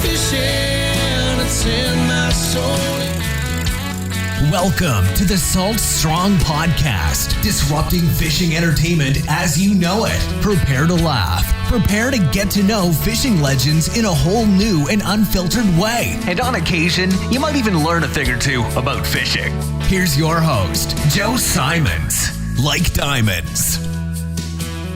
fishing, it's in my soul. Welcome to the Salt Strong Podcast, disrupting fishing entertainment as you know it. Prepare to laugh. Prepare to get to know fishing legends in a whole new and unfiltered way. And on occasion, you might even learn a thing or two about fishing. Here's your host, Joe Simons. Like diamonds.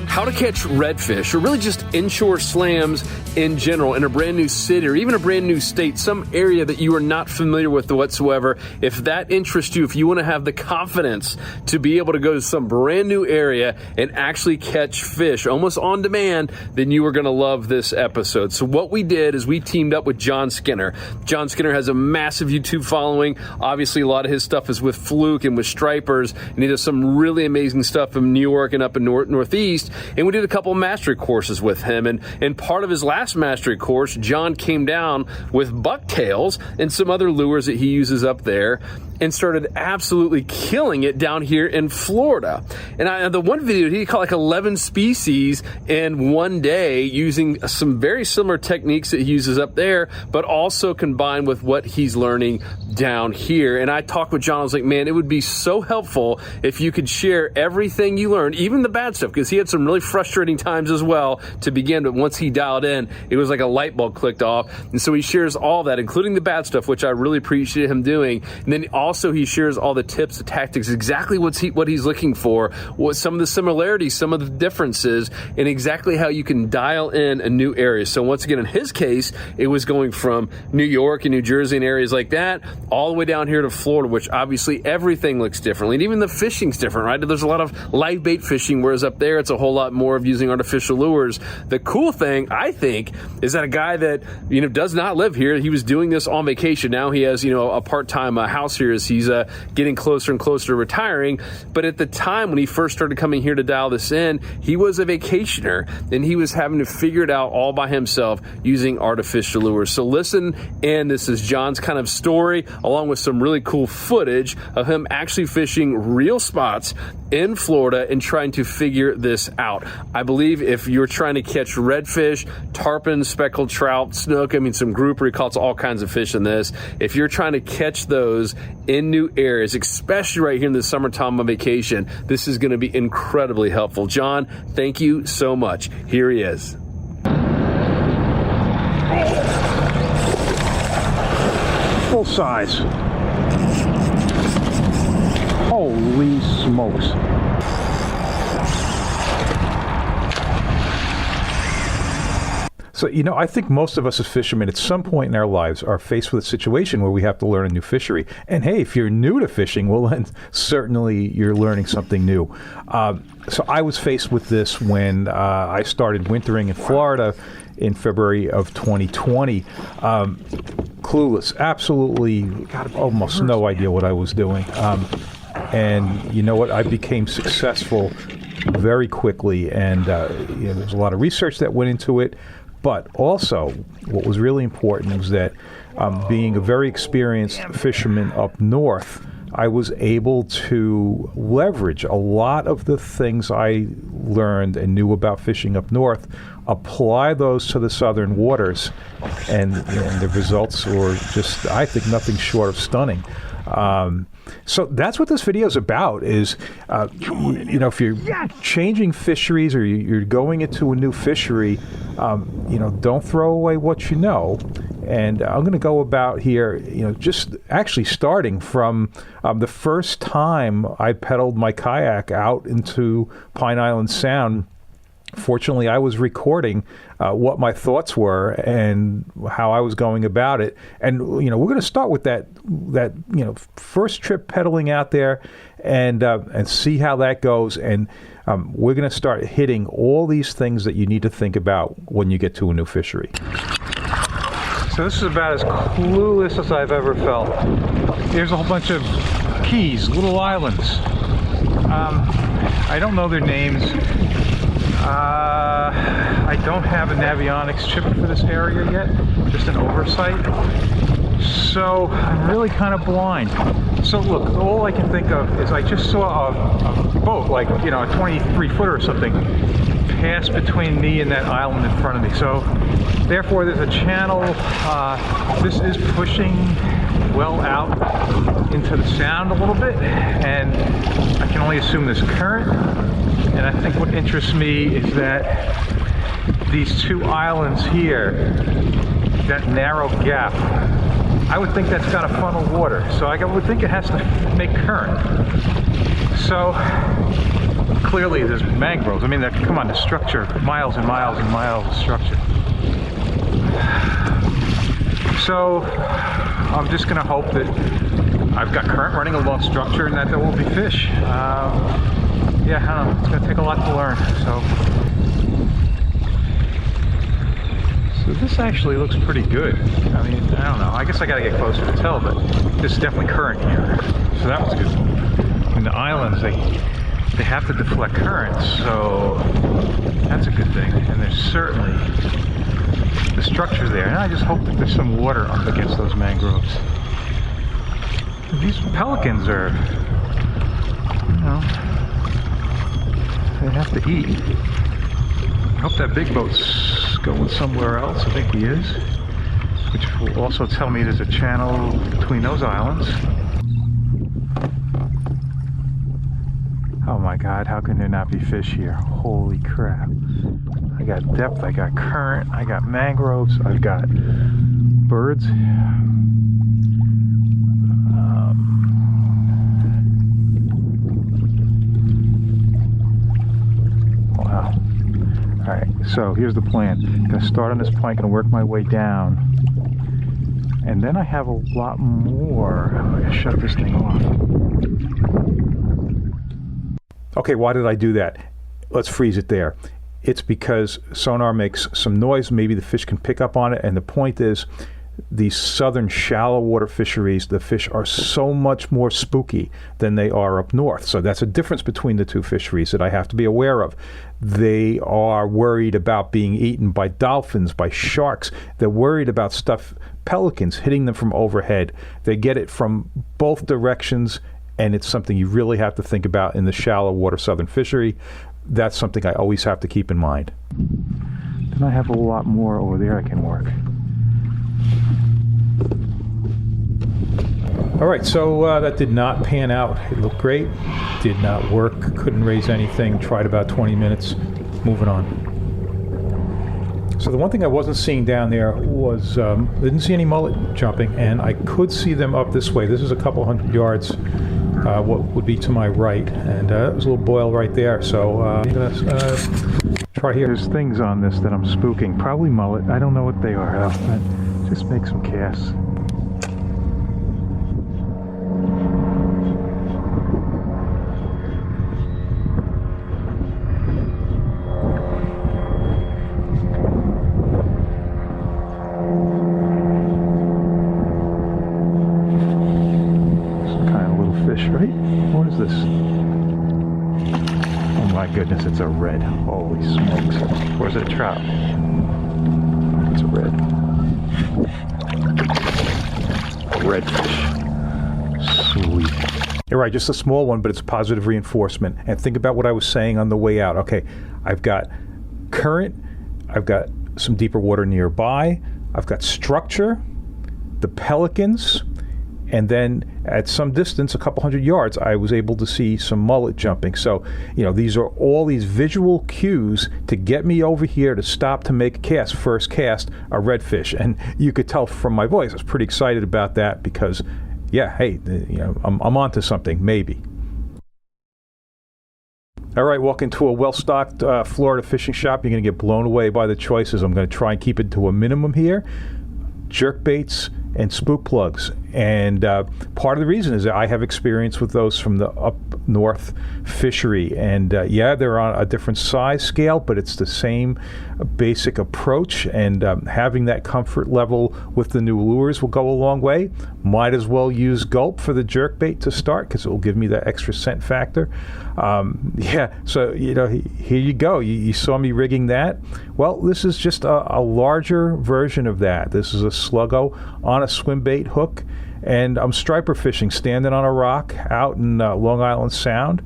How to catch redfish, or really just inshore slams in general in a brand new city or even a brand new state, some area that you are not familiar with whatsoever. If that interests you, if you want to have the confidence to be able to go to some brand new area and actually catch fish almost on demand, then you are going to love this episode. So what we did is we teamed up with John Skinner. John Skinner has a massive YouTube following. Obviously, a lot of his stuff is with Fluke and with Stripers, and he does some really amazing stuff in New York and up in Northeast. And we did a couple of mastery courses with him. And part of his last mastery course, John came down with bucktails and some other lures that he uses up there and started absolutely killing it down here in Florida. And the one video, he caught like 11 species in one day using some very similar techniques that he uses up there, but also combined with what he's learning down here. And I talked with John, I was like, man, it would be so helpful if you could share everything you learned, even the bad stuff, because he had some really frustrating times as well to begin, but once he dialed in, it was like a light bulb clicked off. And so he shares all that, including the bad stuff, which I really appreciate him doing. And then also he shares all the tips, the tactics, exactly what he's looking for, what some of the similarities, some of the differences, and exactly how you can dial in a new area. So once again, in his case, it was going from New York and New Jersey and areas like that, all the way down here to Florida, which obviously everything looks differently. And even the fishing's different, right? There's a lot of live bait fishing, whereas up there, it's a whole lot more of using artificial lures. The cool thing, I think, is that a guy that, does not live here, he was doing this on vacation. Now he has, a part-time house here as he's getting closer and closer to retiring. But at the time when he first started coming here to dial this in, he was a vacationer and he was having to figure it out all by himself using artificial lures. So listen, and this is John's kind of story, along with some really cool footage of him actually fishing real spots in Florida and trying to figure this out. I believe if you're trying to catch redfish, tarpon, speckled trout, snook, some grouper, he caught all kinds of fish in this. If you're trying to catch those in new areas, especially right here in the summertime on vacation, this is going to be incredibly helpful. John, thank you so much. Here he is. Full size. Holy smokes. So, I think most of us as fishermen at some point in our lives are faced with a situation where we have to learn a new fishery. And hey, if you're new to fishing, well, then certainly you're learning something new. So I was faced with this when I started wintering in Florida in February of 2020. Clueless, absolutely almost no idea what I was doing. And you know what? I became successful very quickly. And there's a lot of research that went into it. But also, what was really important was that being a very experienced fisherman up north, I was able to leverage a lot of the things I learned and knew about fishing up north, apply those to the southern waters, and the results were just, I think, nothing short of stunning. So that's what this video is about, is, if you're changing fisheries or you're going into a new fishery, don't throw away what you know. And I'm going to go about here, just actually starting from the first time I pedaled my kayak out into Pine Island Sound. Fortunately, I was recording what my thoughts were and how I was going about it. And, we're going to start with that first trip pedaling out there and see how that goes. And we're going to start hitting all these things that you need to think about when you get to a new fishery. So this is about as clueless as I've ever felt. There's a whole bunch of keys, little islands. I don't know their names. I don't have a Navionics chip for this area yet, just an oversight. So I'm really kind of blind. So look, all I can think of is I just saw a boat, like, a 23-footer or something, pass between me and that island in front of me. So therefore there's a channel. This is pushing well out into the sound a little bit, and I can only assume there's current. And I think what interests me is that these two islands here, that narrow gap, I would think that's got to funnel water. So I would think it has to make current. So clearly there's mangroves. I mean, come on, the structure, miles and miles and miles of structure. So I'm just going to hope that I've got current running along structure and that there will be fish. Yeah, I don't know. It's going to take a lot to learn. So this actually looks pretty good. I mean, I don't know. I guess I got to get closer to tell, but there's definitely current here. So that was good. And the islands, they have to deflect currents, so that's a good thing. And there's certainly the structure there. And I just hope that there's some water up against those mangroves. These pelicans are, you know, they have to eat. I hope that big boat's going somewhere else. I think he is. Which will also tell me there's a channel between those islands. Oh my God, how can there not be fish here? Holy crap. I got depth, I got current, I got mangroves, I've got birds. Wow. Alright, so here's the plan. I'm going to start on this plank and work my way down. And then I have a lot more. I'm going to shut this thing off. Okay, why did I do that? Let's freeze it there. It's because sonar makes some noise. Maybe the fish can pick up on it. And the point is, these southern shallow water fisheries, the fish are so much more spooky than they are up north. So that's a difference between the two fisheries that I have to be aware of. They are worried about being eaten by dolphins, by sharks. They're worried about pelicans hitting them from overhead. They get it from both directions, and it's something you really have to think about in the shallow water southern fishery. That's something I always have to keep in mind. Then I have a lot more over there I can work. All right, so that did not pan out. It looked great, did not work, couldn't raise anything, tried about 20 minutes, moving on. So the one thing I wasn't seeing down there was, didn't see any mullet jumping, and I could see them up this way. This is a couple hundred yards, what would be to my right, and there's a little boil right there, so I'm gonna try here. There's things on this that I'm spooking, probably mullet, I don't know what they are, but just make some casts. Right? What is this? Oh my goodness, it's a red. Holy smokes. Or is it a trout? It's a red. A redfish. Sweet. You're right, just a small one, but it's positive reinforcement. And think about what I was saying on the way out. Okay, I've got current, I've got some deeper water nearby, I've got structure, the pelicans, and then at some distance, a couple hundred yards, I was able to see some mullet jumping. So, you know, these are all these visual cues to get me over here to stop to make a cast. First cast, a redfish. And you could tell from my voice, I was pretty excited about that because, yeah, hey, you know, I'm onto something, maybe. All right, walk into a well-stocked Florida fishing shop. You're going to get blown away by the choices. I'm going to try and keep it to a minimum here. Jerk baits and spook plugs, and part of the reason is that I have experience with those from the up north fishery, and yeah, they're on a different size scale, but it's the same basic approach, and having that comfort level with the new lures will go a long way. Might as well use gulp for the jerk bait to start because it will give me that extra scent factor. Yeah, so you know, here you go. You saw me rigging that. Well, this is just a larger version of that. This is a sluggo on a swim bait hook, and I'm striper fishing, standing on a rock out in Long Island Sound.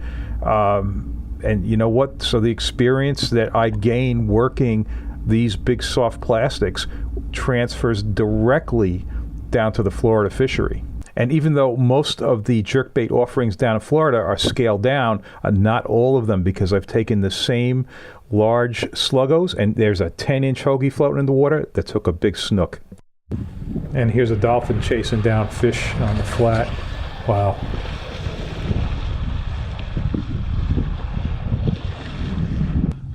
And you know what? So the experience that I gain working these big soft plastics transfers directly down to the Florida fishery. And even though most of the jerkbait offerings down in Florida are scaled down, not all of them, because I've taken the same large sluggos, and there's a 10-inch hoagie floating in the water that took a big snook. And here's a dolphin chasing down fish on the flat. Wow.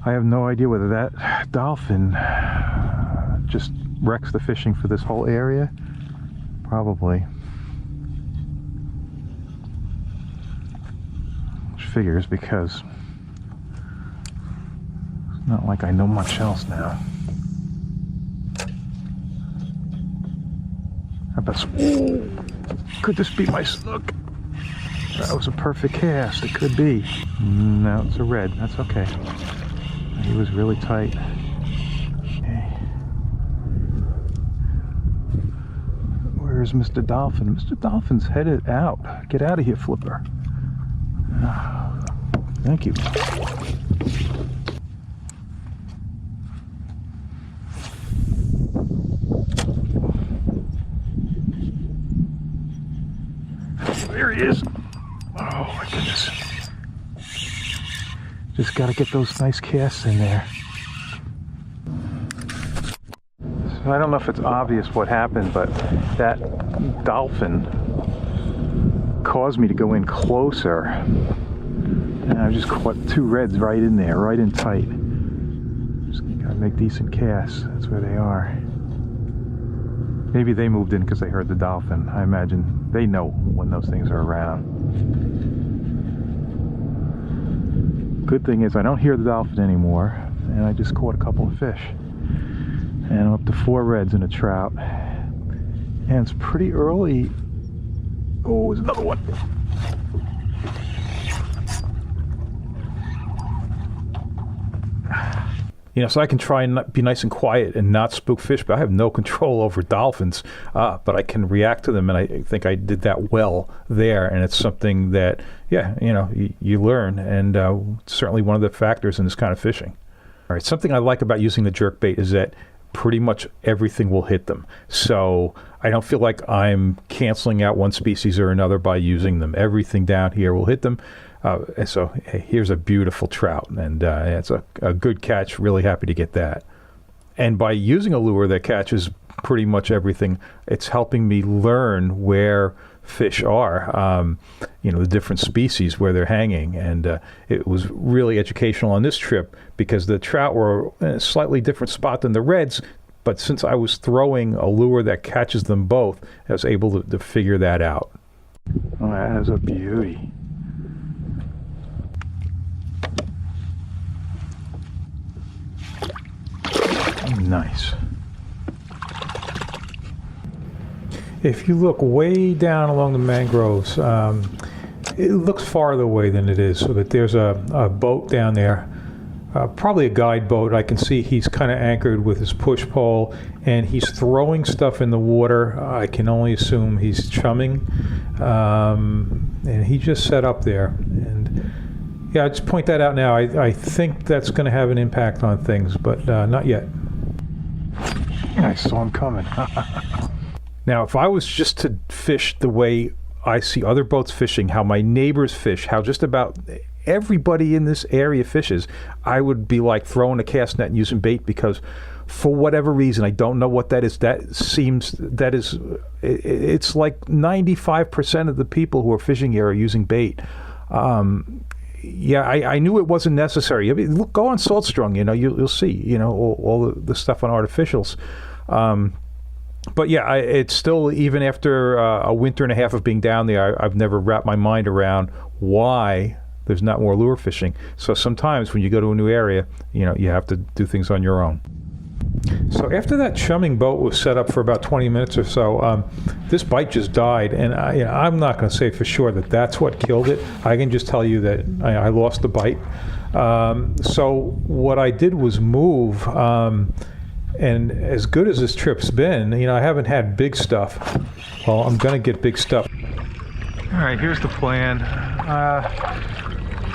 I have no idea whether that dolphin just wrecks the fishing for this whole area. Probably. Which figures, because it's not like I know much else now. Could this be my snook? That was a perfect cast. It could be. No, it's a red. That's okay. He was really tight. Okay. Where's Mr. Dolphin? Mr. Dolphin's headed out. Get out of here, Flipper. Oh, thank you. There he is. Oh my goodness. Just got to get those nice casts in there. So I don't know if it's obvious what happened, but that dolphin caused me to go in closer. And I just caught two reds right in there, right in tight. Just got to make decent casts. That's where they are. Maybe they moved in because they heard the dolphin. I imagine they know when those things are around. Good thing is I don't hear the dolphin anymore, and I just caught a couple of fish. And I'm up to 4 reds and a trout. And it's pretty early. Oh, there's another one. You know, so I can try and be nice and quiet and not spook fish, but I have no control over dolphins. But I can react to them, and I think I did that well there. And it's something that, yeah, you know, you learn, and certainly one of the factors in this kind of fishing. All right, something I like about using the jerkbait is that pretty much everything will hit them. So I don't feel like I'm canceling out one species or another by using them. Everything down here will hit them. And so hey, here's a beautiful trout, and it's a good catch. Really happy to get that. And by using a lure that catches pretty much everything, it's helping me learn where fish are, you know, the different species where they're hanging. And it was really educational on this trip because the trout were in a slightly different spot than the reds. But since I was throwing a lure that catches them both, I was able to figure that out. Oh, that is a beauty. Nice. If you look way down along the mangroves, it looks farther away than it is, so that there's a boat down there, probably a guide boat. I can see he's kind of anchored with his push pole, and he's throwing stuff in the water. I can only assume he's chumming, and he just set up there. And yeah, I just point that out now. I think that's going to have an impact on things, but not yet. I saw him coming. Now, if I was just to fish the way I see other boats fishing, how my neighbors fish, how just about everybody in this area fishes, I would be like throwing a cast net and using bait, because for whatever reason, I don't know what that is. It's like 95% of the people who are fishing here are using bait. Yeah, I knew it wasn't necessary. I mean, look, go on Salt Strung, you know, you'll see, you know, all the stuff on artificials. But yeah, it's still, even after a winter and a half of being down there, I've never wrapped my mind around why there's not more lure fishing. So sometimes when you go to a new area, you know, you have to do things on your own. So after that chumming boat was set up for about 20 minutes or so, this bite just died, and I'm not going to say for sure that that's what killed it. I can just tell you that I lost the bite. So what I did was move, and as good as this trip's been, you know, I haven't had big stuff. Well, I'm going to get big stuff. All right, here's the plan.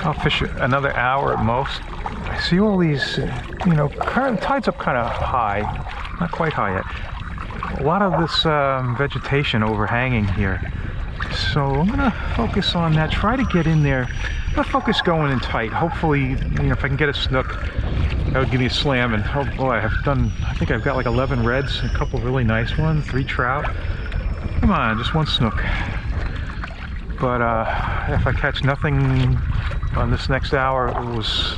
I'll fish another hour at most. I see all these, tide's up kind of high, not quite high yet. A lot of this vegetation overhanging here. So I'm gonna focus on that, try to get in there. I'm gonna focus going in tight. Hopefully, if I can get a snook, that would give me a slam. And oh boy, I think I've got like 11 reds, a couple really nice ones, 3 trout. Come on, just 1 snook. But if I catch nothing on this next hour, it was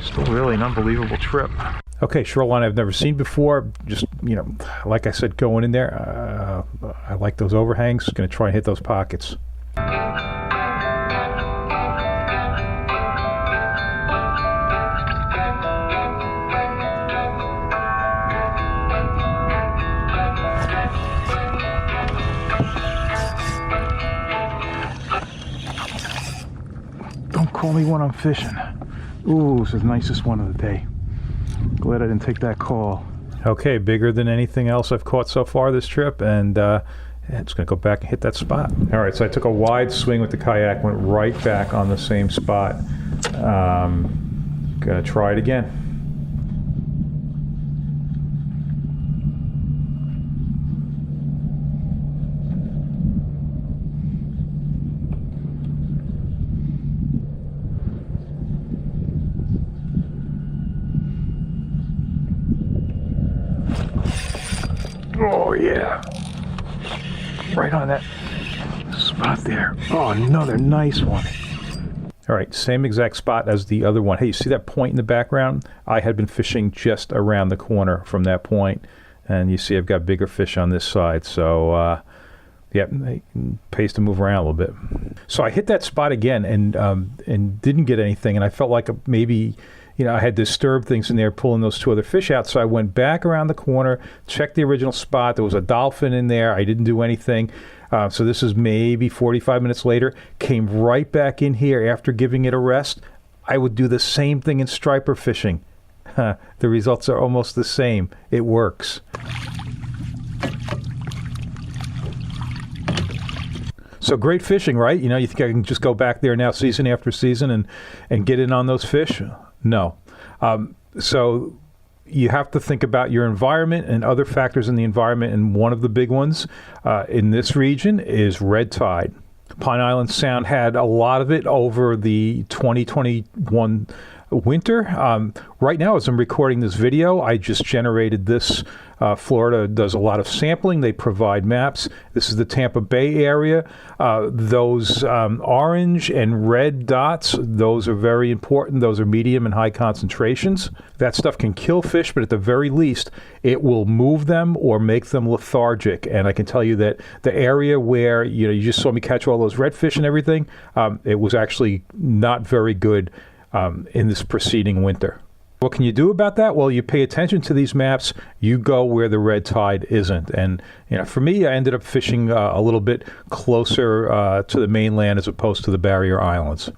still really an unbelievable trip. Okay, shoreline I've never seen before. Just, like I said, going in there. I like those overhangs. Going to try and hit those pockets. Don't call me when I'm fishing. Ooh, this is the nicest one of the day. Glad I didn't take that call. Okay, bigger than anything else I've caught so far this trip, and it's going to go back and hit that spot. All right, so I took a wide swing with the kayak, went right back on the same spot. Going to try it again. Oh yeah, right on that spot there. Oh, another nice one. All right, same exact spot as the other one. Hey, you see that point in the background? I had been fishing just around the corner from that point, and you see I've got bigger fish on this side, so yeah, it pays to move around a little bit. So I hit that spot again and didn't get anything, and I felt like maybe I had disturbed things in there pulling those 2 other fish out. So I went back around the corner, checked the original spot. There was a dolphin in there. I didn't do anything. So this is maybe 45 minutes later. Came right back in here after giving it a rest. I would do the same thing in striper fishing. The results are almost the same. It works. So great fishing, right? You think I can just go back there now season after season and get in on those fish? No. So you have to think about your environment and other factors in the environment, and one of the big ones in this region is red tide. Pine Island Sound had a lot of it over the 2021 winter. Right now, as I'm recording this video, I just generated this. Florida does a lot of sampling. They provide maps. This is the Tampa Bay area. Those orange and red dots, those are very important. Those are medium and high concentrations. That stuff can kill fish, but at the very least, it will move them or make them lethargic. And I can tell you that the area where you just saw me catch all those redfish and everything, it was actually not very good in this preceding winter. What can you do about that? Well, you pay attention to these maps. You go where the red tide isn't. And for me, I ended up fishing a little bit closer to the mainland as opposed to the barrier islands.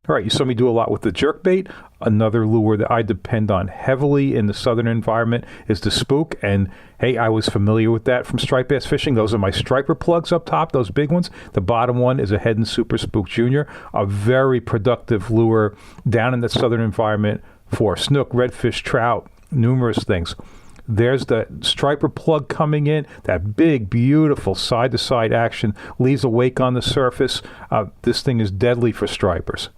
All right, you saw me do a lot with the jerkbait. Another lure that I depend on heavily in the southern environment is the spook. And hey, I was familiar with that from striped bass fishing. Those are my striper plugs up top, those big ones. The bottom one is a Head and Super Spook Jr., a very productive lure down in the southern environment for snook, redfish, trout, numerous things. There's the striper plug coming in, that big, beautiful side-to-side action, leaves a wake on the surface. This thing is deadly for stripers.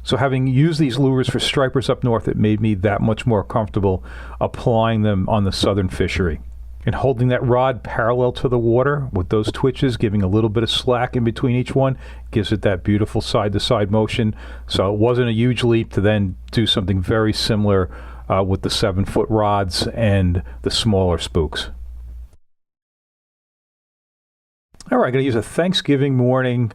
So having used these lures for stripers up north, it made me that much more comfortable applying them on the southern fishery. And holding that rod parallel to the water with those twitches, giving a little bit of slack in between each one, gives it that beautiful side-to-side motion. So it wasn't a huge leap to then do something very similar with the 7-foot rods and the smaller spooks. All right, I'm going to use a Thanksgiving morning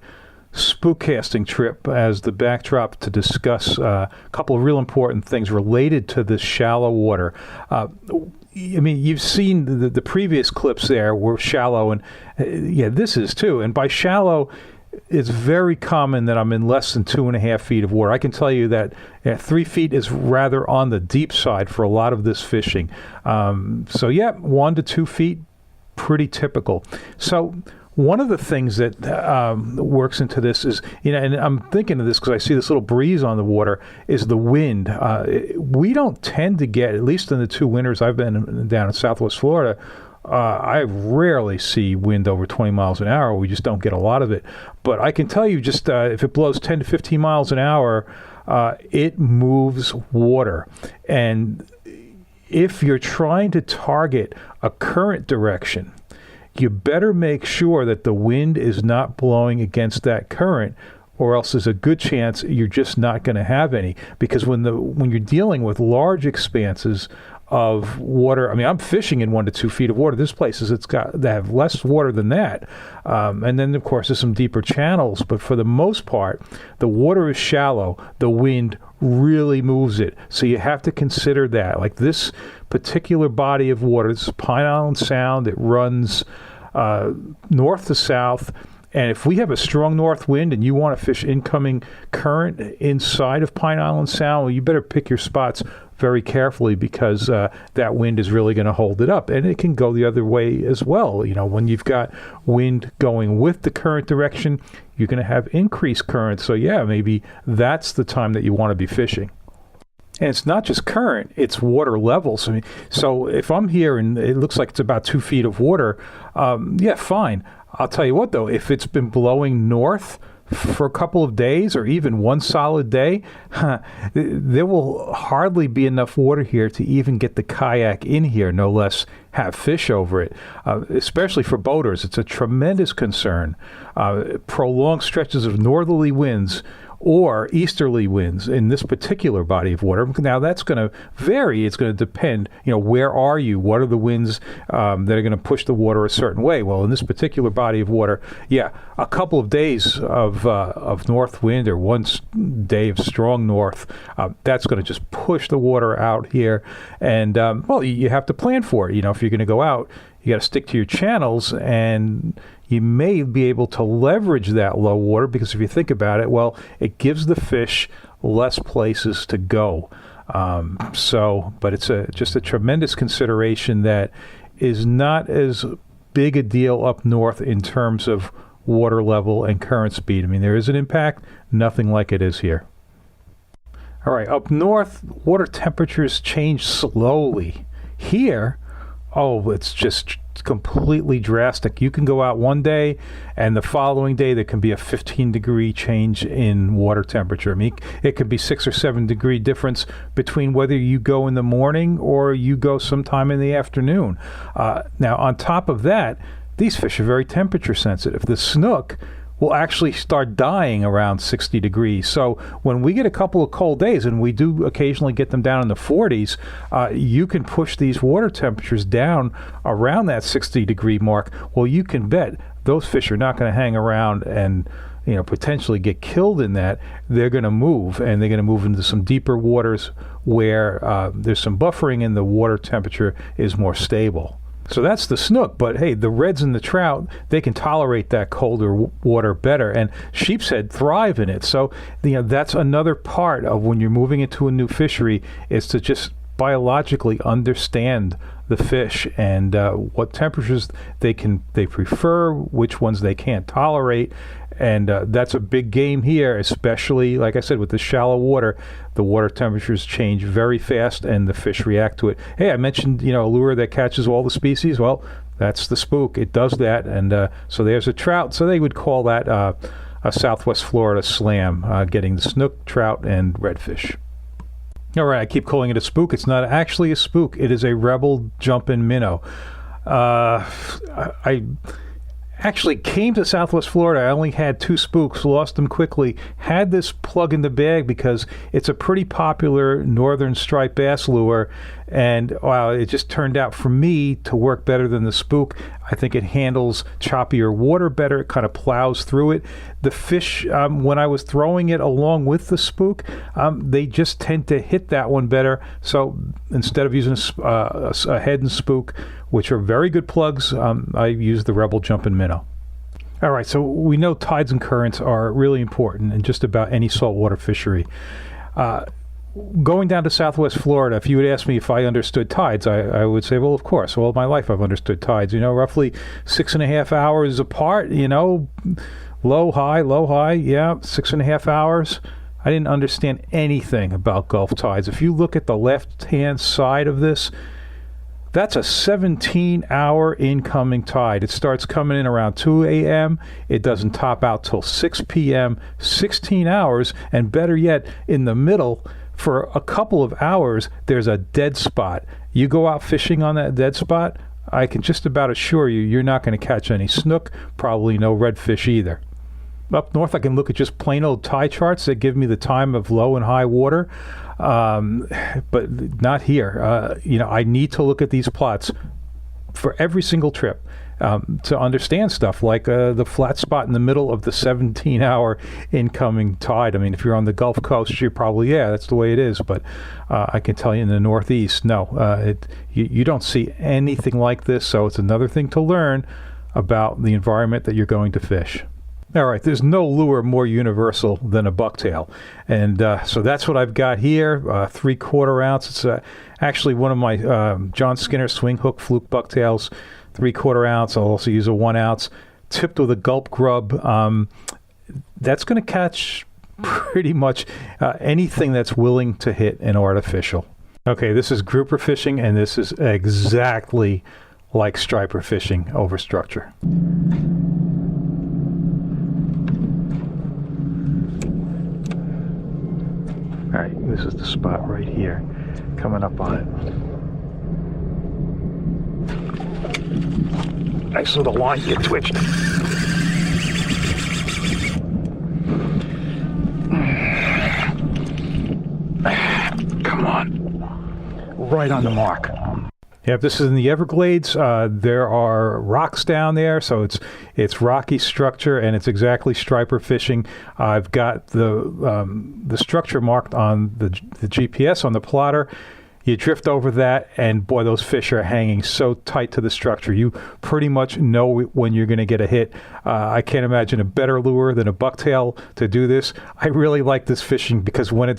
spook casting trip as the backdrop to discuss a couple of real important things related to this shallow water. You've seen the previous clips there were shallow, and this is too. And by shallow, it's very common that I'm in less than 2.5 feet of water. I can tell you that 3 feet is rather on the deep side for a lot of this fishing. 1 to 2 feet, pretty typical. So one of the things that works into this is, and I'm thinking of this because I see this little breeze on the water, is the wind. We don't tend to get, at least in the 2 winters I've been down in Southwest Florida, I rarely see wind over 20 miles an hour. We just don't get a lot of it. But I can tell you, just if it blows 10 to 15 miles an hour, it moves water. And if you're trying to target a current direction, you better make sure that the wind is not blowing against that current, or else there's a good chance you're just not going to have any. Because when you're dealing with large expanses of water, I mean, I'm fishing in 1 to 2 feet of water. This places they have less water than that, and then of course there's some deeper channels. But for the most part, the water is shallow. The wind really moves it, so you have to consider that. Like this particular body of water, this is Pine Island Sound. It runs north to south. And if we have a strong north wind and you want to fish incoming current inside of Pine Island Sound, well, you better pick your spots very carefully, because that wind is really going to hold it up. And it can go the other way as well. When you've got wind going with the current direction, you're going to have increased current. So yeah, maybe that's the time that you want to be fishing. And it's not just current, it's water levels. I mean, so if I'm here and it looks like it's about 2 feet of water, yeah, fine. I'll tell you what, though, if it's been blowing north for a couple of days or even one solid day, there will hardly be enough water here to even get the kayak in here, no less have fish over it, especially for boaters. It's a tremendous concern. Prolonged stretches of northerly winds or easterly winds in this particular body of water. Now, that's going to vary. It's going to depend, where are you? What are the winds that are going to push the water a certain way? Well, in this particular body of water, yeah, a couple of days of north wind or one day of strong north, that's going to just push the water out here. And, well, you have to plan for it. If you're going to go out, you got to stick to your channels, and you may be able to leverage that low water, because if you think about it, well, it gives the fish less places to go. But it's just a tremendous consideration that is not as big a deal up north in terms of water level and current speed. I mean, there is an impact, nothing like it is here. All right, up north, water temperatures change slowly. Here, it's just completely drastic. You can go out one day, and the following day there can be a 15-degree change in water temperature. I mean, it could be 6 or 7 degree difference between whether you go in the morning or you go sometime in the afternoon. Now, on top of that, these fish are very temperature sensitive. The snook will actually start dying around 60 degrees. So when we get a couple of cold days, and we do occasionally get them down in the 40s, you can push these water temperatures down around that 60-degree mark. Well, you can bet those fish are not going to hang around and potentially get killed in that. They're going to move, and they're going to move into some deeper waters where there's some buffering and the water temperature is more stable. So that's the snook, but hey, the reds and the trout, they can tolerate that colder water better, and sheepshead thrive in it. So, that's another part of when you're moving into a new fishery, is to just biologically understand the fish and what temperatures they prefer, which ones they can't tolerate. And that's a big game here, especially, like I said, with the shallow water. The water temperatures change very fast, and the fish react to it. Hey, I mentioned, a lure that catches all the species. Well, that's the spook. It does that, and so there's a trout. So they would call that a Southwest Florida slam, getting the snook, trout, and redfish. All right, I keep calling it a spook. It's not actually a spook. It is a rebel jumping minnow. I actually came to Southwest Florida. I only had 2 spooks, lost them quickly, had this plug in the bag because it's a pretty popular northern striped bass lure, and wow, it just turned out for me to work better than the spook. I think it handles choppier water better. It kind of plows through it. The fish, when I was throwing it along with the spook, they just tend to hit that one better. So instead of using a head and spook, which are very good plugs, I use the Rebel Jumpin' Minnow. All right, so we know tides and currents are really important in just about any saltwater fishery. going down to Southwest Florida, if you would ask me if I understood tides, I would say, well, of course. All my life I've understood tides. Roughly 6.5 hours apart. Low, high. Yeah, 6.5 hours. I didn't understand anything about Gulf tides. If you look at the left-hand side of this, that's a 17-hour incoming tide. It starts coming in around 2 a.m. It doesn't top out till 6 p.m., 16 hours, and better yet, in the middle, for a couple of hours, there's a dead spot. You go out fishing on that dead spot, I can just about assure you, you're not going to catch any snook, probably no redfish either. Up north, I can look at just plain old tide charts that give me the time of low and high water. But not here. I need to look at these plots for every single trip to understand stuff like the flat spot in the middle of the 17-hour incoming tide. I mean, if you're on the Gulf Coast, you're probably, that's the way it is. But I can tell you in the Northeast, no, you don't see anything like this. So it's another thing to learn about the environment that you're going to fish. All right, there's no lure more universal than a bucktail. And so that's what I've got here, 3/4 ounce. It's actually one of my John Skinner swing hook fluke bucktails, 3/4 ounce. I'll also use a 1 ounce, tipped with a gulp grub. That's going to catch pretty much anything that's willing to hit an artificial. Okay, this is grouper fishing, and this is exactly like striper fishing over structure. All right, this is the spot right here, coming up on it. I saw the line get twitched. Come on. Right on the mark. Yep, this is in the Everglades. There are rocks down there, so it's rocky structure, and it's exactly striper fishing. I've got the structure marked on the GPS on the plotter. You drift over that, and boy, those fish are hanging so tight to the structure. You pretty much know when you're going to get a hit. I can't imagine a better lure than a bucktail to do this. I really like this fishing because when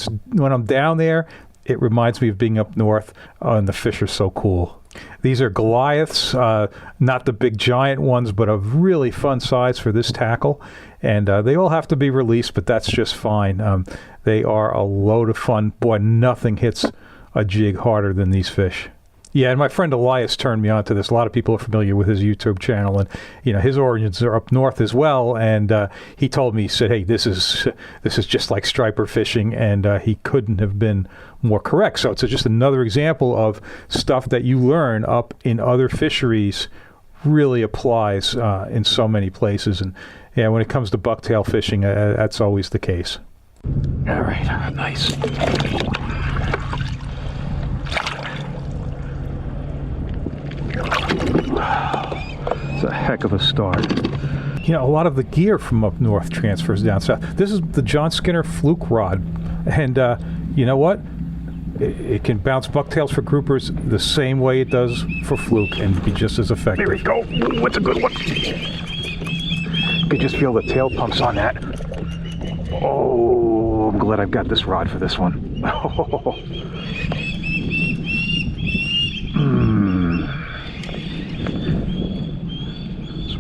I'm down there, it reminds me of being up north, and the fish are so cool. These are Goliaths, not the big giant ones, but a really fun size for this tackle. And they all have to be released, but that's just fine. They are a load of fun. Boy, nothing hits a jig harder than these fish. Yeah, and my friend Elias turned me on to this. A lot of people are familiar with his YouTube channel, and his origins are up north as well. And he told me, he said, "Hey, this is just like striper fishing," and he couldn't have been more correct. So it's just another example of stuff that you learn up in other fisheries really applies in so many places. And yeah, when it comes to bucktail fishing, that's always the case. All right, nice. It's a heck of a start. A lot of the gear from up north transfers down south. This is the John Skinner fluke rod, and you know what? It can bounce bucktails for groupers the same way it does for fluke and be just as effective. Here we go. Ooh, what's a good one? You can just feel the tail pumps on that. Oh, I'm glad I've got this rod for this one.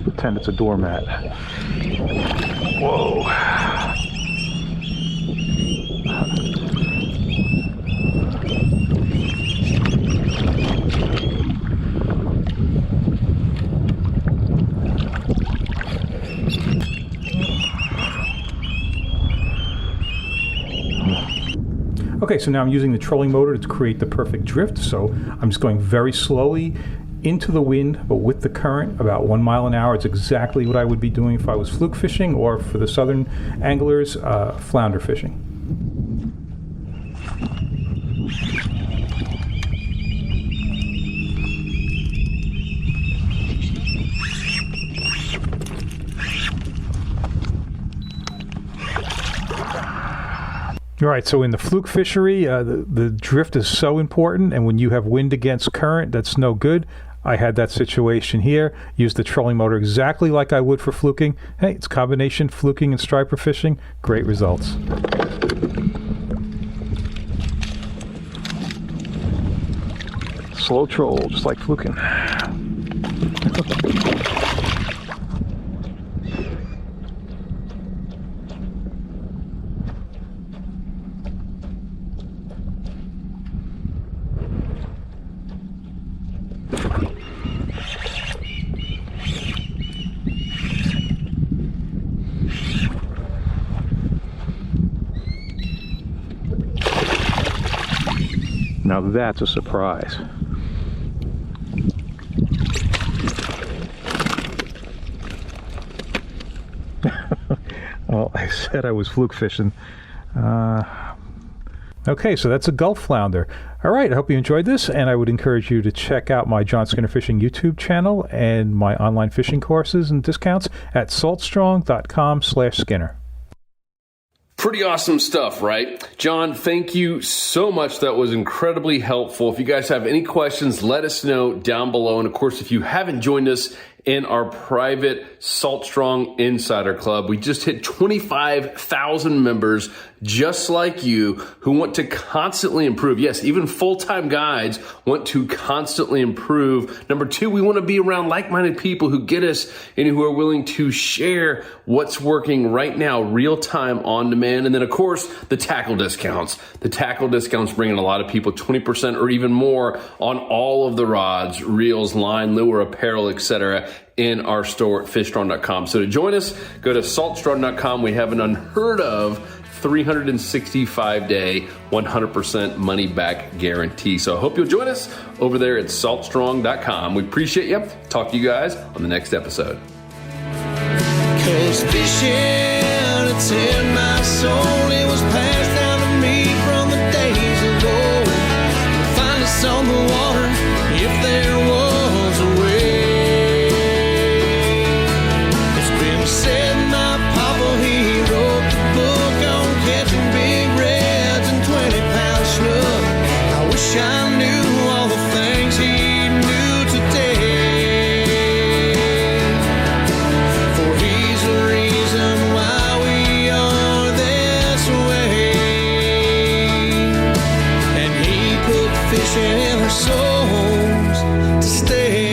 Pretend it's a doormat. Whoa. Okay, so now I'm using the trolling motor to create the perfect drift. So I'm just going very slowly into the wind, but with the current, about 1 mile an hour. It's exactly what I would be doing if I was fluke fishing, or for the southern anglers, flounder fishing. All right, so in the fluke fishery, the drift is so important, and when you have wind against current, that's no good. I had that situation here. Used the trolling motor exactly like I would for fluking. Hey, it's combination fluking and striper fishing. Great results. slow troll, just like fluking. Now that's a surprise. Well, I said I was fluke fishing. Okay, so that's a Gulf flounder. All right, I hope you enjoyed this, and I would encourage you to check out my John Skinner Fishing YouTube channel and my online fishing courses and discounts at saltstrong.com/Skinner. Pretty awesome stuff, right? John, thank you so much. That was incredibly helpful. If you guys have any questions, let us know down below. And of course, if you haven't joined us in our private Salt Strong Insider Club, we just hit 25,000 members just like you who want to constantly improve. Yes, even full-time guides want to constantly improve. Number two, we want to be around like-minded people who get us and who are willing to share what's working right now, real time, on demand. And then, of course, the tackle discounts. The tackle discounts bring in a lot of people, 20% or even more on all of the rods, reels, line, lure, apparel, etc. in our store at fishstrong.com. So to join us, go to saltstrong.com. We have an unheard of 365-day, 100% money-back guarantee. So I hope you'll join us over there at saltstrong.com. We appreciate you. Talk to you guys on the next episode. 'Cause fishing, it's in my soul. It was passed down to me from the days of old. Find us on the water if there was a way. It's been said my papa, he wrote the book on catching big reds and 20-pound snook. I wish I knew all the things he knew today. For he's the reason why we are this way. And he put fishing in our souls to stay.